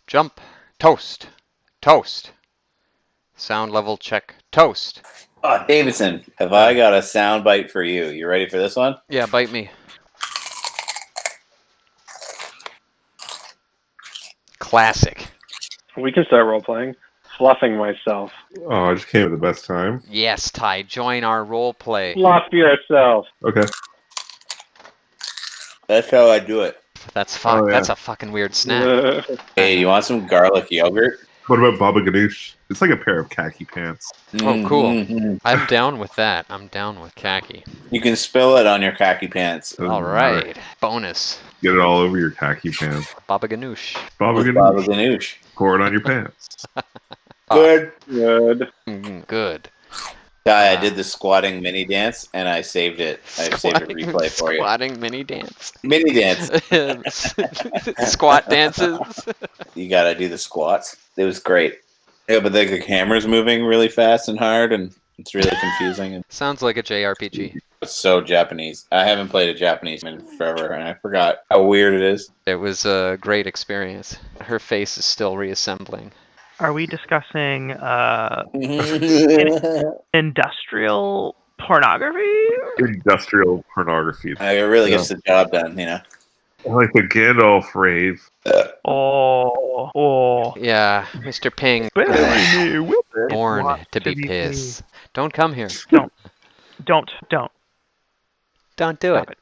Jump. Toast. Toast. Sound level check. Toast. Oh, Davidson, have I got a sound bite for you? You ready for this one? Yeah, bite me. Classic. We can start role-playing. Fluffing myself. Oh, I just came at the best time. Yes, Ty, join our role play. Fluff yourself. Okay. That's how I do it. That's Oh, yeah. That's a fucking weird snack. Hey, you want some garlic yogurt? What about Baba Ganoush? It's like a pair of khaki pants. Oh, cool. Mhm. I'm down with that. I'm down with khaki. You can spill it on your khaki pants. All right. Bonus. Get it all over your khaki pants. Baba Ganoush. Baba With Baba Ganoush. Ganoush. Pour it on your pants. Good. Good. Good. Guy, I did the squatting mini dance and I saved it. I saved a replay for you. Squatting mini dance. Mini dance. Squat dances. You gotta do the squats. It was great. Yeah, but the camera's moving really fast and hard, and it's really confusing. And Sounds like a JRPG. it's so Japanese. I haven't played a Japanese in forever, and I forgot how weird it is. It was a great experience. Her face is still reassembling. Are we discussing industrial pornography? Industrial pornography. It really gets the job done, you know. I like the Gandalf rave. Oh. Yeah, Mr. Ping. Baby, whip it. Born Want to be pissed. Don't come here. Don't. Don't do Stop it. it.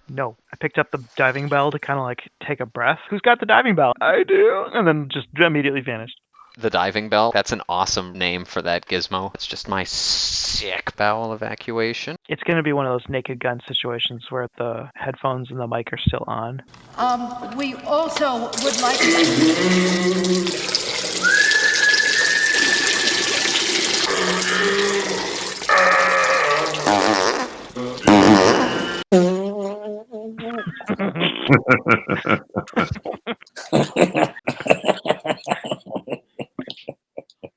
No. I picked up the diving bell to kind of like take a breath. Who's got the diving bell? I do. And then just immediately vanished. The diving bell. That's an awesome name for that gizmo. It's just my sick bowel evacuation. It's going to be one of those Naked Gun situations where the headphones and the mic are still on. We also would like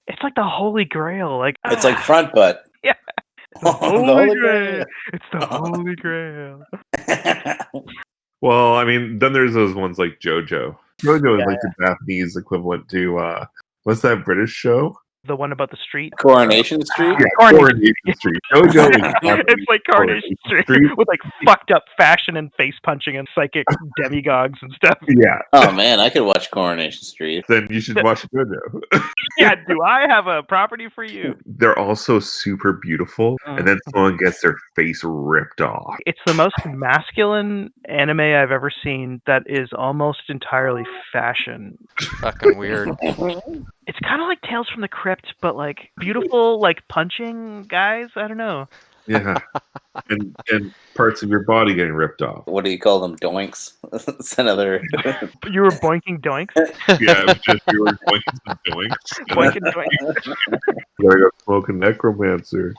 It's like the Holy Grail. Like It's like front butt. Yeah. The Holy Grail. It's the Holy Grail. Well, I mean, then there's those ones like JoJo. JoJo is like the Japanese equivalent to, what's that British show? The one about the street. Coronation Street? Yeah, Coronation Street. JoJo is Japanese It's like Coronation Street with like fucked up fashion and face punching and psychic demigods and stuff. Yeah. Oh man, I could watch Coronation Street. Then you should watch JoJo. Yeah, do I have a property for you? They're also super beautiful, and then someone gets their face ripped off. It's the most masculine anime I've ever seen that is almost entirely fashion. Fucking weird. It's kind of like Tales from the Crypt, but like beautiful, like punching guys. I don't know. Yeah. and parts of your body getting ripped off. What do you call them? Doinks? It's another. You were boinking doinks? Yeah, it was just you were pointing some doinks. Boinking doinks. You gotta go smoke a necromancer.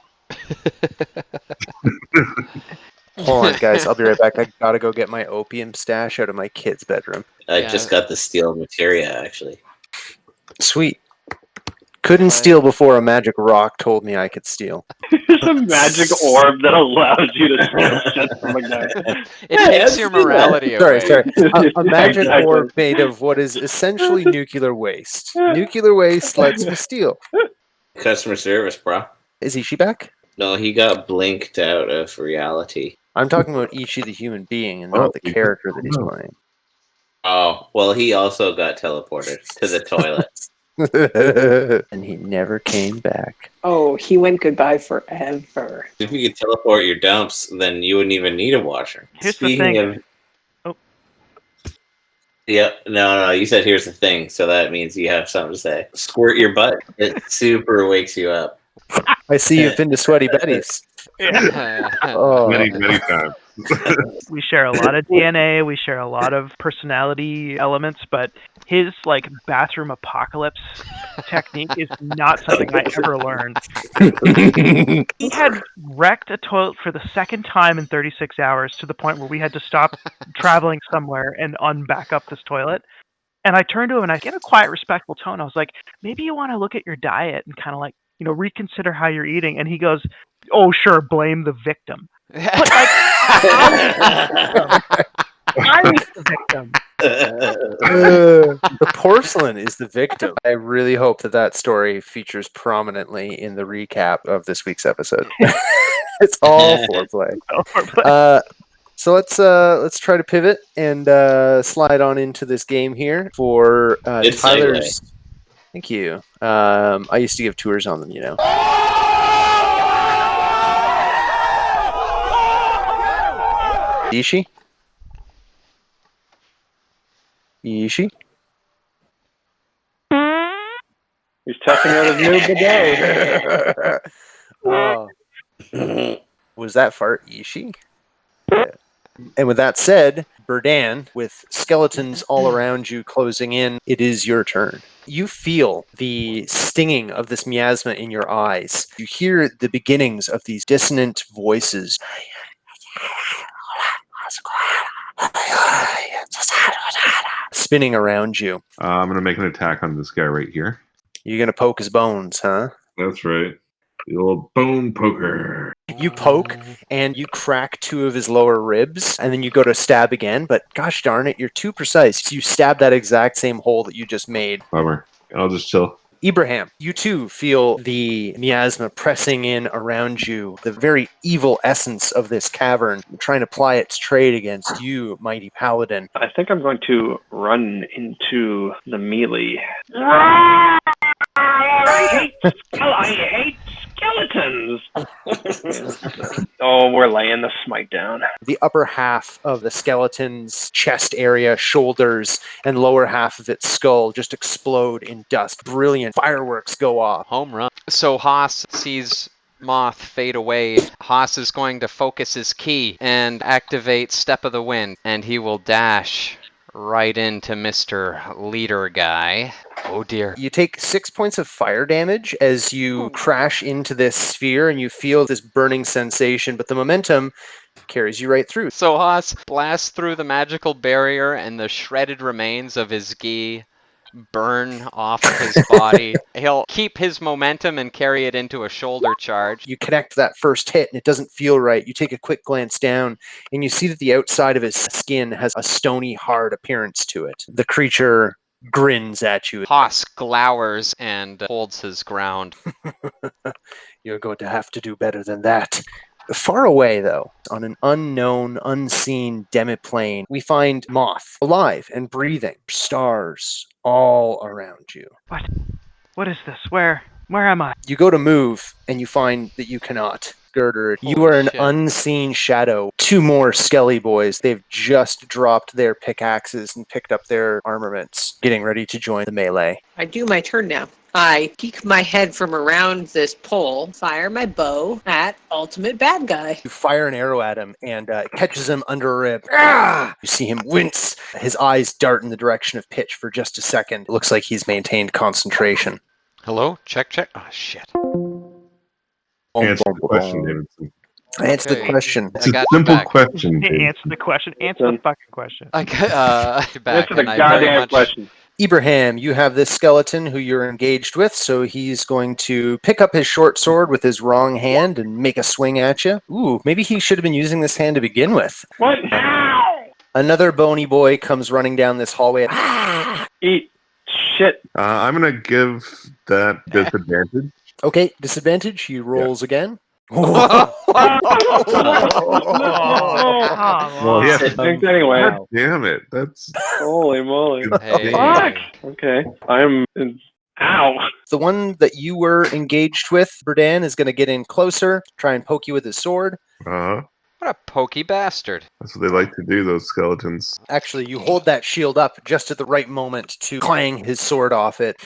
Hold on, guys. I'll be right back. I gotta go get my opium stash out of my kid's bedroom. I just got the steel materia, actually. Sweet. Couldn't steal before a magic rock told me I could steal. There's a magic orb that allows you to steal shit from a guy. It takes your morality away. Sorry. A magic Exactly. orb made of what is essentially nuclear waste. Nuclear waste lets me steal. Customer service, bro. Is Ishi back? No, he got blinked out of reality. I'm talking about Ishi the human being and not the character that he's playing. Oh, well, he also got teleported to the toilet. And he never came back. Oh, he went goodbye forever. If you could teleport your dumps, then you wouldn't even need a washer. Here's the thing. Yeah, no, you said here's the thing, so that means you have something to say. Squirt your butt. It super wakes you up. I see you've been to Sweaty Betty's. Oh. Many times. We share a lot of DNA, we share a lot of personality elements, but his like bathroom apocalypse technique is not something I ever learned. He had wrecked a toilet for the second time in 36 hours to the point where we had to stop traveling somewhere and unback up this toilet. And I turned to him and I, in a quiet, respectful tone, I was like, maybe you want to look at your diet and kind of like, you know, reconsider how you're eating. And he goes, oh, sure, blame the victim. But like, I'm the victim. The porcelain is the victim. I really hope that story features prominently in the recap of this week's episode. It's all foreplay. So let's try to pivot and slide on into this game here for Good Tyler's. Thank you. I used to give tours on them, Ishi? Ishi? He's testing out his new bidet. Oh. Was that fart Ishi? Yeah. And with that said, Berdan, with skeletons all around you closing in, it is your turn. You feel the stinging of this miasma in your eyes. You hear the beginnings of these dissonant voices. Spinning around you. I'm going to make an attack on this guy right here. You're going to poke his bones, huh? That's right. The old bone poker. You poke and you crack 2 of his lower ribs, and then you go to stab again, but gosh darn it, you're too precise. You stab that exact same hole that you just made. Bummer. I'll just chill. Ibrahim, you too feel the miasma pressing in around you, the very evil essence of this cavern, trying to ply its trade against you, mighty paladin. I think I'm going to run into the melee. I hate skeletons! Oh, we're laying the smite down. The upper half of the skeleton's chest area, shoulders, and lower half of its skull just explode in dust. Brilliant fireworks go off. Home run. So Haas sees Moth fade away. Haas is going to focus his key and activate Step of the Wind, and he will dash right into Mr. Leader Guy. Oh dear. You take 6 points of fire damage as you crash into this sphere, and you feel this burning sensation, but the momentum carries you right through. So Haas blasts through the magical barrier, and the shredded remains of his gi burn off of his body. He'll keep his momentum and carry it into a shoulder charge. You connect that first hit and it doesn't feel right. You take a quick glance down and you see that the outside of his skin has a stony, hard appearance to it. The creature grins at you. Haas glowers and holds his ground. You're going to have to do better than that. Far away, though, on an unknown, unseen demiplane, we find Moth, alive and breathing. Stars all around you. What is this? Where am I? You go to move, and you find that you cannot. Girder, you are an unseen shadow. 2 more Skelly boys. They've just dropped their pickaxes and picked up their armaments, getting ready to join the melee. I do my turn now. I peek my head from around this pole, fire my bow at ultimate bad guy. You fire an arrow at him and it catches him under a rib. Ah! You see him wince. His eyes dart in the direction of Pitch for just a second. It looks like he's maintained concentration. Hello? Check. Oh, shit. Answer the question, Davidson. Answer the question. It's a simple question, Dave. Answer the question. Answer the fucking question. I got back. Answer the and I very goddamn much question. Ibrahim, you have this skeleton who you're engaged with, so he's going to pick up his short sword with his wrong hand and make a swing at you. Ooh, maybe he should have been using this hand to begin with. What now? Another bony boy comes running down this hallway. Eat shit. I'm going to give that disadvantage. Okay, disadvantage. He rolls again. Well, yeah. Think anyway. God damn it. That's Holy moly. Hey. Fuck. Okay. Ow. The one that you were engaged with, Berdan, is going to get in closer, try and poke you with his sword. uh What a pokey bastard. That's what they like to do, those skeletons. Actually, you hold that shield up just at the right moment to clang his sword off it.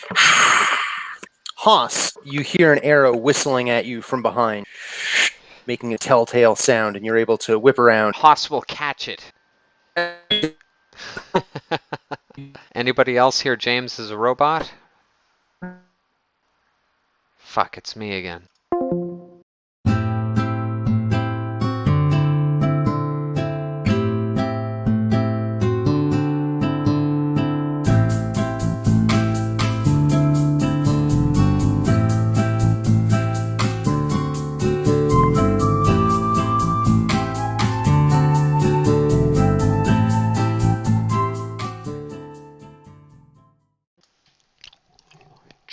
Haas, you hear an arrow whistling at you from behind, making a telltale sound, and you're able to whip around. Haas will catch it. Anybody else hear James is a robot? Fuck, it's me again.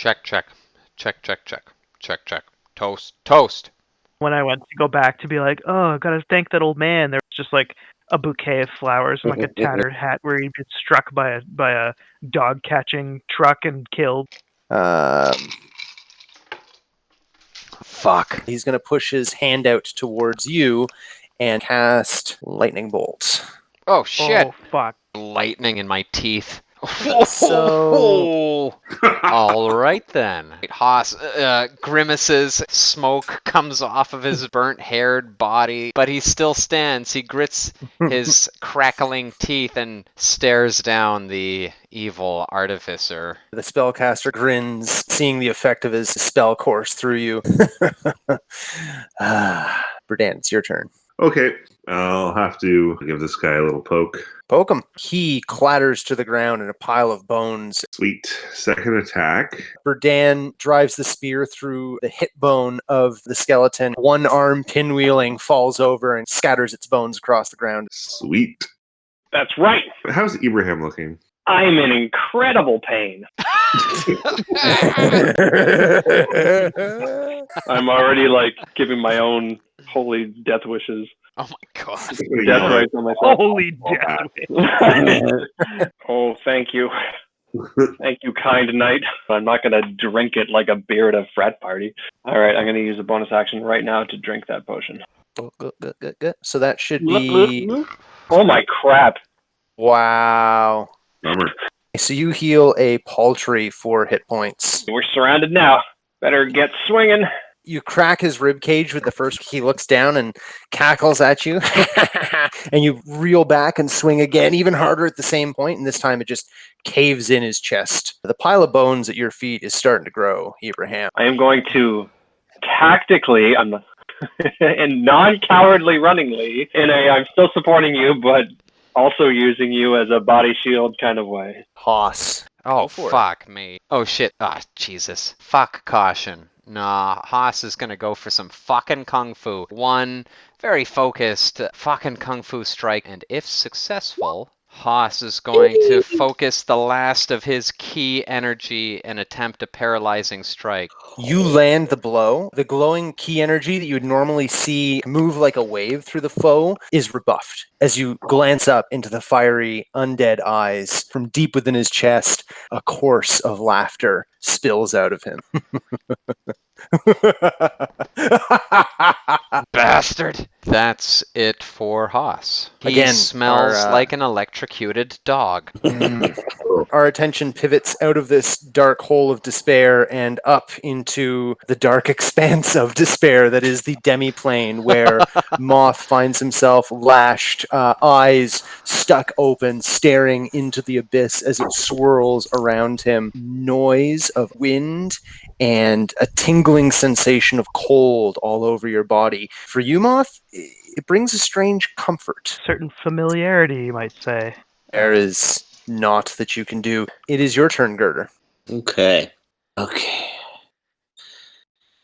Check, check. Check, check, check. Check, check. Toast. Toast. When I went to go back to be like, oh, I gotta thank that old man, there was just like a bouquet of flowers and like a tattered hat where he'd been struck by a dog catching truck and killed. Fuck. He's going to push his hand out towards you and cast lightning bolt. Oh, shit. Oh fuck. Lightning in my teeth. So- All right then. Haas grimaces. Smoke comes off of his burnt-haired body, but he still stands. He grits his crackling teeth and stares down the evil artificer. The spellcaster grins, seeing the effect of his spell course through you. Berdan, it's your turn. Okay, I'll have to give this guy a little poke. Poke him. He clatters to the ground in a pile of bones. Sweet. Second attack. Berdan drives the spear through the hip bone of the skeleton. One arm pinwheeling falls over and scatters its bones across the ground. Sweet. That's right. How's Ibraham looking? I'm in incredible pain. I'm already like giving my own holy death wishes. Oh my god. Death rights on myself. Holy death. Oh, thank you. Thank you, kind knight. I'm not going to drink it like a beer at a frat party. All right, I'm going to use a bonus action right now to drink that potion. Good. So that should be... Oh my crap. Wow. Bummer. So you heal a paltry 4 hit points. We're surrounded now. Better get swinging. You crack his rib cage with the first. He looks down and cackles at you, and you reel back and swing again, even harder at the same point. And this time, it just caves in his chest. The pile of bones at your feet is starting to grow, Ibraham. I am going to tactically, and non-cowardly runningly, I'm still supporting you, but also using you as a body shield kind of way. Hoss. Oh, Go for it. fuck me. Oh, shit. Ah, Jesus. Fuck caution. Nah, Haas is gonna go for some fucking kung fu. One very focused fucking kung fu strike, and if successful, Haas is going to focus the last of his key energy and attempt a paralyzing strike. You land the blow. The glowing key energy that you would normally see move like a wave through the foe is rebuffed as you glance up into the fiery, undead eyes. From deep within his chest, a course of laughter spills out of him. Bastard! That's it for Haas. He Again, smells our, like an electrocuted dog. Our attention pivots out of this dark hole of despair and up into the dark expanse of despair that is the demi-plane, where Moth finds himself lashed, eyes stuck open, staring into the abyss as it swirls around him. Noise of wind and a tingling sensation of cold all over your body. For you, Moth, it brings a strange comfort. Certain familiarity, you might say. There is naught that you can do. It is your turn, Girder. Okay.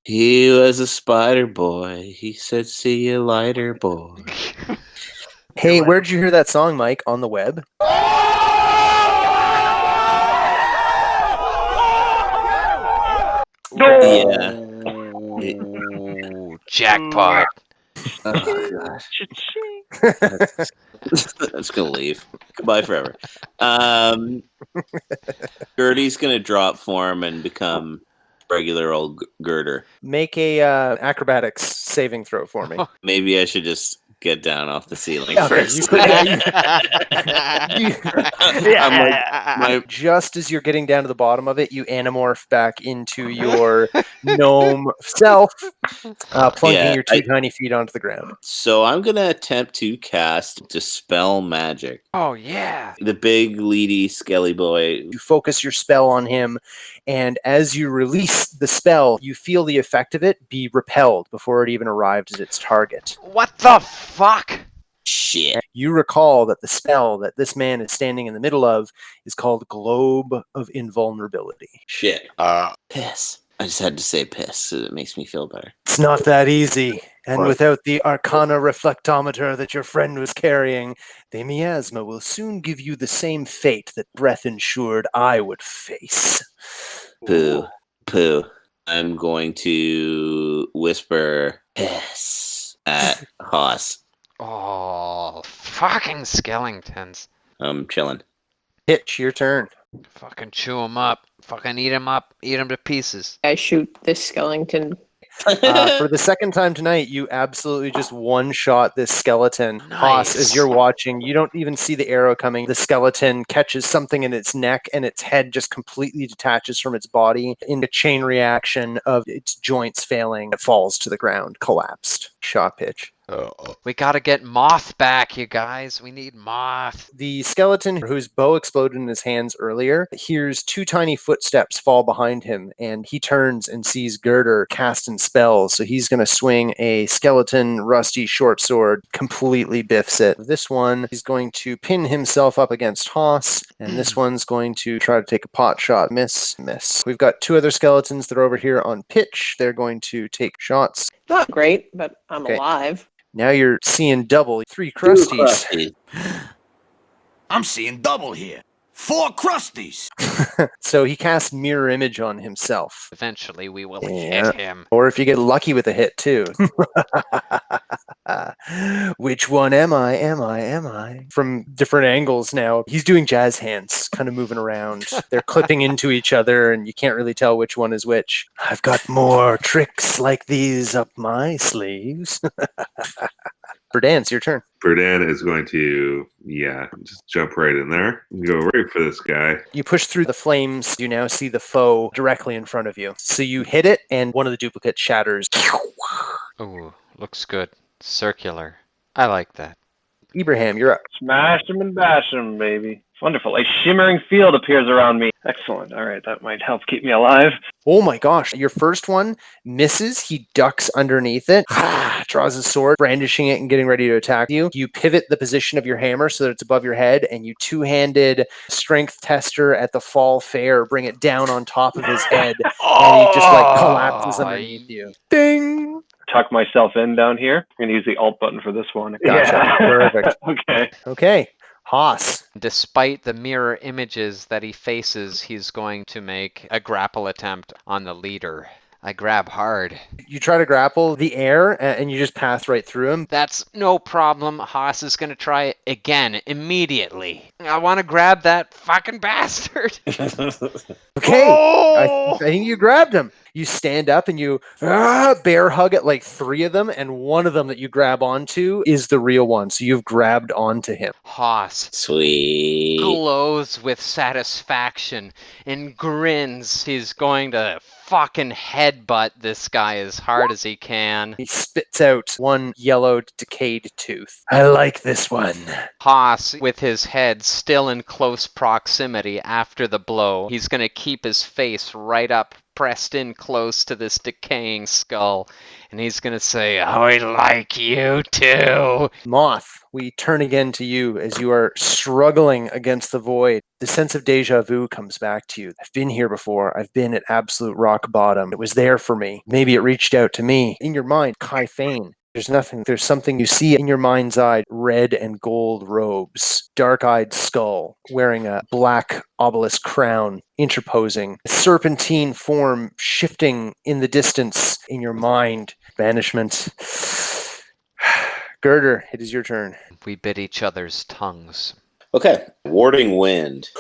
He was a spider boy. He said, "See you later, boy." Hey, where did you hear that song, Mike? On the web? Yeah. Ooh, jackpot. Oh, gosh. Cha-ching. That's gonna leave. Goodbye forever. Gertie's gonna drop form and become regular old Girder. Make a acrobatics saving throw for me. Maybe I should just get down off the ceiling Okay, first. you could- I'm like, Just as you're getting down to the bottom of it, you anamorph back into your gnome self, plunking Yeah, your two tiny feet onto the ground. so I'm gonna attempt to cast Dispel Magic. Oh, yeah. The big, leady, skelly boy. You focus your spell on him, and as you release the spell, you feel the effect of it be repelled before it even arrived at its target. What the fuck? Shit. You recall that the spell that this man is standing in the middle of is called Globe of Invulnerability. Shit. Piss. I just had to say piss, so it makes me feel better. It's not that easy. And What? without the Arcana Reflectometer that your friend was carrying, the miasma will soon give you the same fate that Breath ensured I would face. Boo. Pooh. I'm going to whisper hiss at Haas. Oh, fucking skeletons. I'm chilling. Pitch, your turn. Fucking chew him up. Fucking eat him up. Eat him to pieces. I shoot this skeleton. For the second time tonight, you absolutely just one-shot this skeleton. Haas, as you're watching, you don't even see the arrow coming. The skeleton catches something in its neck, and its head just completely detaches from its body in a chain reaction of its joints failing. It falls to the ground, collapsed. Shot pitch. We gotta get Moth back, you guys. We need Moth. The skeleton, whose bow exploded in his hands earlier, hears two tiny footsteps fall behind him, and he turns and sees Girder casting spells. So he's going to swing a skeleton rusty short sword, completely biffs it. This one, he's going to pin himself up against Haas, and this one's going to try to take a pot shot. Miss. We've got two other skeletons that are over here on pitch. They're going to take shots. Not great, but I'm Okay. alive. Now you're seeing double. 3 crusties. I'm seeing double here. 4 crusties. So he casts mirror image on himself. Eventually, we will Yeah. hit him. Or if you get lucky with a hit, too. Which one am I? From different angles now. He's doing jazz hands, kind of moving around. They're clipping into each other, and you can't really tell which one is which. I've got more tricks like these up my sleeves. Verdan's your turn. Verdan is going to, just jump right in there and go right for this guy. You push through the flames. You now see the foe directly in front of you. So you hit it, and one of the duplicates shatters. Ooh, looks good. Circular. I like that. Ibrahim, you're up. Smash them and bash them, baby. Wonderful. A shimmering field appears around me. Excellent. All right, that might help keep me alive. Oh my gosh. Your first one misses. He ducks underneath it, draws his sword, brandishing it and getting ready to attack you. You pivot the position of your hammer so that it's above your head, and you two-handed strength tester at the fall fair, bring it down on top of his head, and he just collapses underneath you. Ding! Tuck myself in down here. I'm going to use the alt button for this one. Gotcha. Perfect. Okay. Okay. Haas. Despite the mirror images that he faces, he's going to make a grapple attempt on the leader. I grab hard. You try to grapple the air, and you just pass right through him. That's no problem. Haas is going to try it again immediately. I want to grab that fucking bastard. Okay. I think you grabbed him. You stand up and you bear hug at like 3 of them, and one of them that you grab onto is the real one. So you've grabbed onto him. Haas Sweet. glows with satisfaction and grins. He's going to fucking headbutt this guy as hard as he can. He spits out one yellowed, decayed tooth. I like this one. Haas, with his head still in close proximity after the blow, he's going to keep his face right up, pressed in close to this decaying skull, and he's going to say, I like you too. Moth, we turn again to you as you are struggling against the void. The sense of deja vu comes back to you. I've been here before. I've been at absolute rock bottom. It was there for me. Maybe it reached out to me. In your mind, Kai Fane. There's nothing. There's something you see in your mind's eye. Red and gold robes. Dark-eyed skull. Wearing a black obelisk crown. Interposing. Serpentine form shifting in the distance in your mind. Banishment. Girder, it is your turn. We bit each other's tongues. Okay. Warding wind.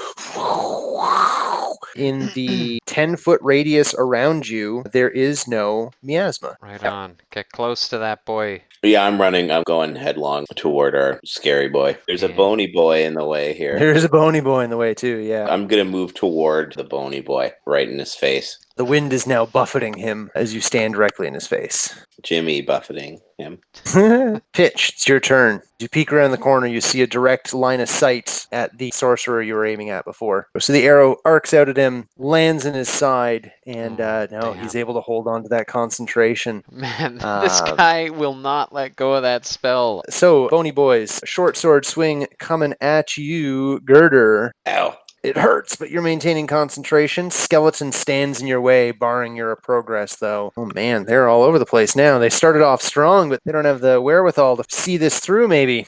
In the 10-foot radius around you, there is no miasma. Right on. Get close to that boy. Yeah, I'm running. I'm going headlong toward our scary boy. There's a bony boy in the way here. There's a bony boy in the way, too, yeah. I'm going to move toward the bony boy, right in his face. The wind is now buffeting him as you stand directly in his face. Jimmy buffeting him. Pitch, it's your turn. You peek around the corner, you see a direct line of sight at the sorcerer you were aiming at before. So the arrow arcs out at him, lands in his side, and now damn. he's able to hold on to that concentration. Man, this guy will not let go of that spell. So, bony boys, short sword swing coming at you, Girder. Ow. It hurts, but you're maintaining concentration. Skeleton stands in your way, barring your progress, though. Oh man, they're all over the place now. They started off strong, but they don't have the wherewithal to see this through, maybe.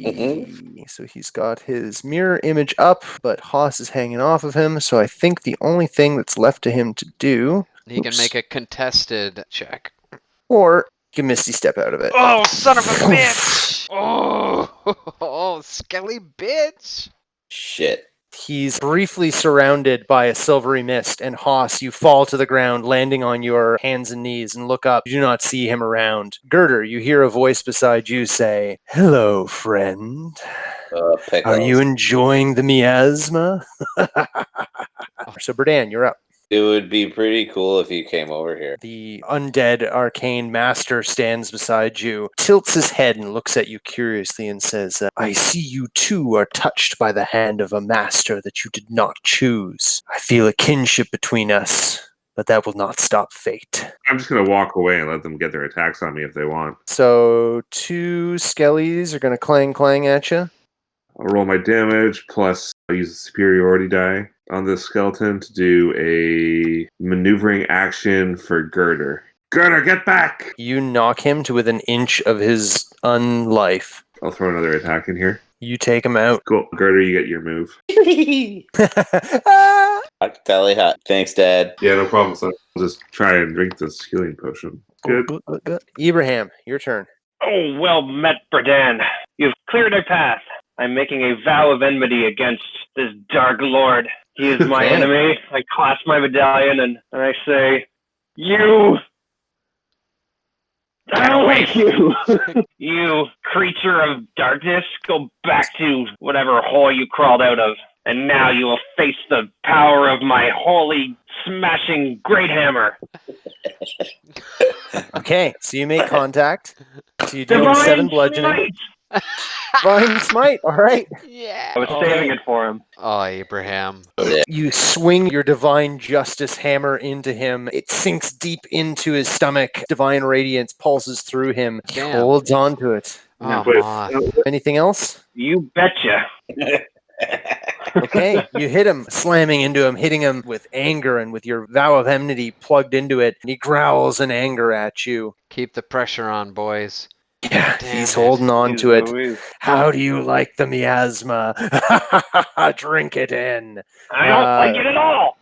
So he's got his mirror image up, but Haas is hanging off of him, so I think the only thing that's left to him to do He can Oops. make a contested check. Or you can Misty Step out of it. Oh, son of a bitch! Oh, skelly bitch! Shit. He's briefly surrounded by a silvery mist, and Haas, you fall to the ground, landing on your hands and knees, and look up. You do not see him around. Girder, you hear a voice beside you say, "Hello, friend. Pickles. Are you enjoying the miasma?" So, Berdan, you're up. It would be pretty cool if you came over here. The undead arcane master stands beside you, tilts his head and looks at you curiously and says, "I see you too are touched by the hand of a master that you did not choose. I feel a kinship between us, but that will not stop fate." I'm just going to walk away and let them get their attacks on me if they want. So 2 skellies are going to clang at you. I'll roll my damage, plus I'll use the superiority die on this skeleton to do a maneuvering action for Girder. Girder, get back! You knock him to within an inch of his unlife. I'll throw another attack in here. You take him out. Cool. Girder, you get your move. Tally hot. Thanks, Dad. Yeah, no problem, son. I'll just try and drink this healing potion. Good. Ibrahim, your turn. Oh, well met, Berdan. You've cleared a path. I'm making a vow of enmity against this dark lord. He is my Okay. enemy. I clasp my medallion and I say, "You! I don't like you! You creature of darkness, go back to whatever hole you crawled out of. And now you will face the power of my holy, smashing great hammer." Okay, so you make contact. So you deal 7 bludgeoning. Smite! Divine Smite, all right. Yeah. I was saving it for him. Oh, Abraham. You swing your Divine Justice hammer into him. It sinks deep into his stomach. Divine Radiance pulses through him. He Damn. holds on to it. Oh, Wait, Moth. Anything else? You betcha. Okay, you hit him, slamming into him, hitting him with anger and with your vow of enmity plugged into it. And he growls in anger at you. Keep the pressure on, boys. Yeah, Damn he's it. holding on to it. Louise. How do you like the miasma? Drink it in. I don't like it at all.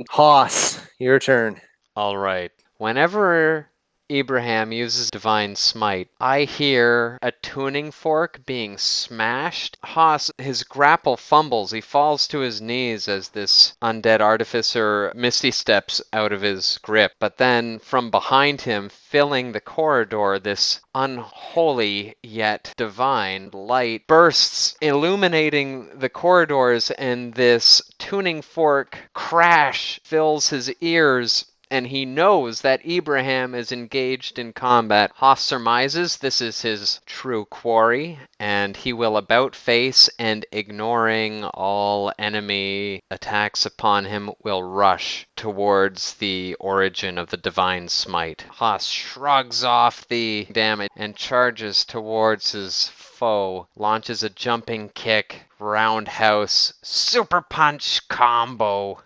Haas, your turn. All right. Whenever Ibrahim uses Divine Smite, I hear a tuning fork being smashed. Haas, his grapple fumbles. He falls to his knees as this undead artificer misty steps out of his grip. But then from behind him, filling the corridor, this unholy yet divine light bursts, illuminating the corridors, and this tuning fork crash fills his ears. And he knows that Ibrahim is engaged in combat. Haas surmises this is his true quarry, and he will about face and, ignoring all enemy attacks upon him, will rush towards the origin of the Divine Smite. Haas shrugs off the damage and charges towards his foe, launches a jumping kick, roundhouse, super punch combo.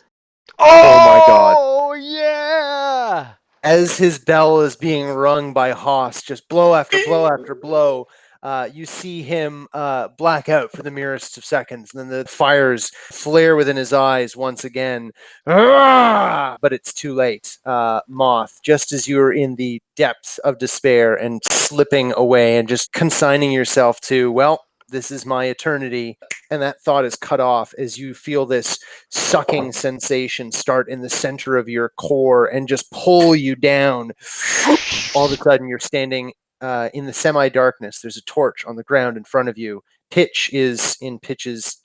Oh my god. Oh, yeah! As his bell is being rung by Haas, just blow after blow after blow, you see him black out for the merest of seconds. And then the fires flare within his eyes once again. But it's too late. Moth, just as you're in the depths of despair and slipping away and just consigning yourself to, well, this is my eternity. And that thought is cut off as you feel this sucking sensation start in the center of your core and just pull you down. All of a sudden, you're standing in the semi-darkness. There's a torch on the ground in front of you. Pitch is in Pitch's,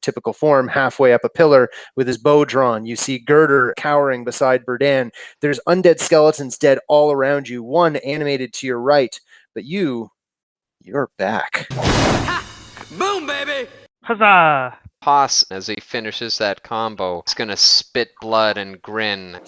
typical form, halfway up a pillar with his bow drawn. You see Girder cowering beside Berdan. There's undead skeletons dead all around you, one animated to your right. But you're back. Boom, baby! Huzzah! Haas, as he finishes that combo, is gonna spit blood and grin.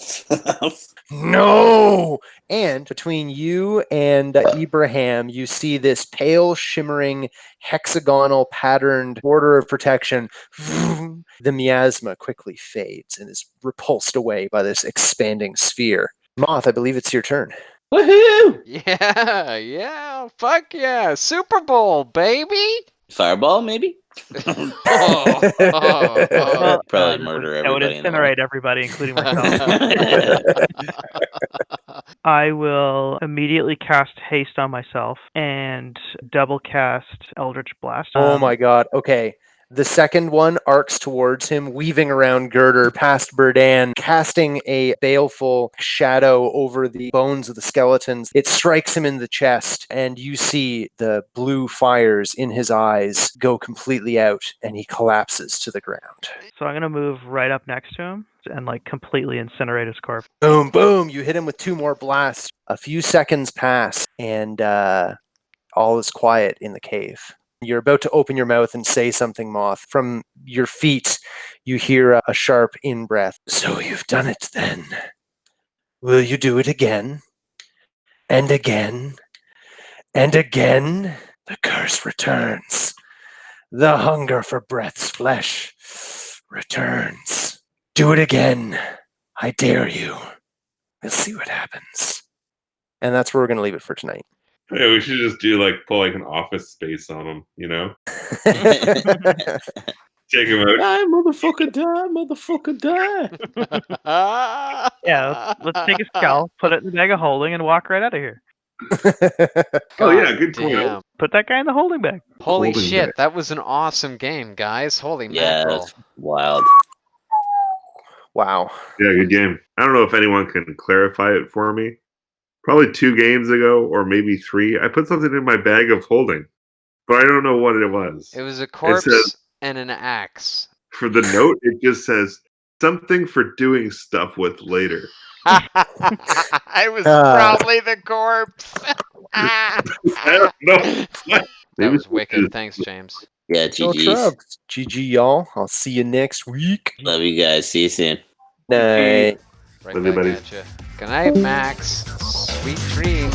No! And between you and Ibrahim, you see this pale, shimmering, hexagonal patterned border of protection. The miasma quickly fades and is repulsed away by this expanding sphere. Moth, I believe it's your turn. Woohoo! Yeah, fuck yeah, Super Bowl, baby! Fireball, maybe? Well, Probably murder I would everybody. incinerate everybody, including myself. I will immediately cast haste on myself and double cast Eldritch Blast. Oh my god. Okay. The second one arcs towards him, weaving around Girder, past Burdan, casting a baleful shadow over the bones of the skeletons. It strikes him in the chest, and you see the blue fires in his eyes go completely out, and he collapses to the ground. So I'm going to move right up next to him and like completely incinerate his corpse. Boom, boom. You hit him with 2 more blasts. A few seconds pass, and all is quiet in the cave. You're about to open your mouth and say something, Moth. From your feet, you hear a sharp in-breath. So you've done it then. Will you do it again? And again? And again? The curse returns. The hunger for Breath's flesh returns. Do it again. I dare you. We'll see what happens. And that's where we're going to leave it for tonight. Yeah, we should just pull like an Office Space on him, you know? Take him out. Die, motherfucker, die, motherfucker, die. Yeah, let's take his skull, put it in the bag of holding, and walk right out of here. Oh yeah, good point. Damn. Put that guy in the holding bag. Holy Holding shit, bag. that was an awesome game, guys. Holy Yeah, mackerel. that's wild. Wow. Yeah, good game. I don't know if anyone can clarify it for me. Probably 2 games ago, or maybe 3, I put something in my bag of holding, but I don't know what it was. It was a corpse says- and an axe. For the note, it just says something for doing stuff with later. I was probably the corpse. I don't know. That Maybe was it's wicked. Thanks, James. Yeah, No GG's. troubles. GG, y'all. I'll see you next week. Love you guys. See you soon. Night. Right Love you, back buddy. at you. Good night, Max. Sweet dreams.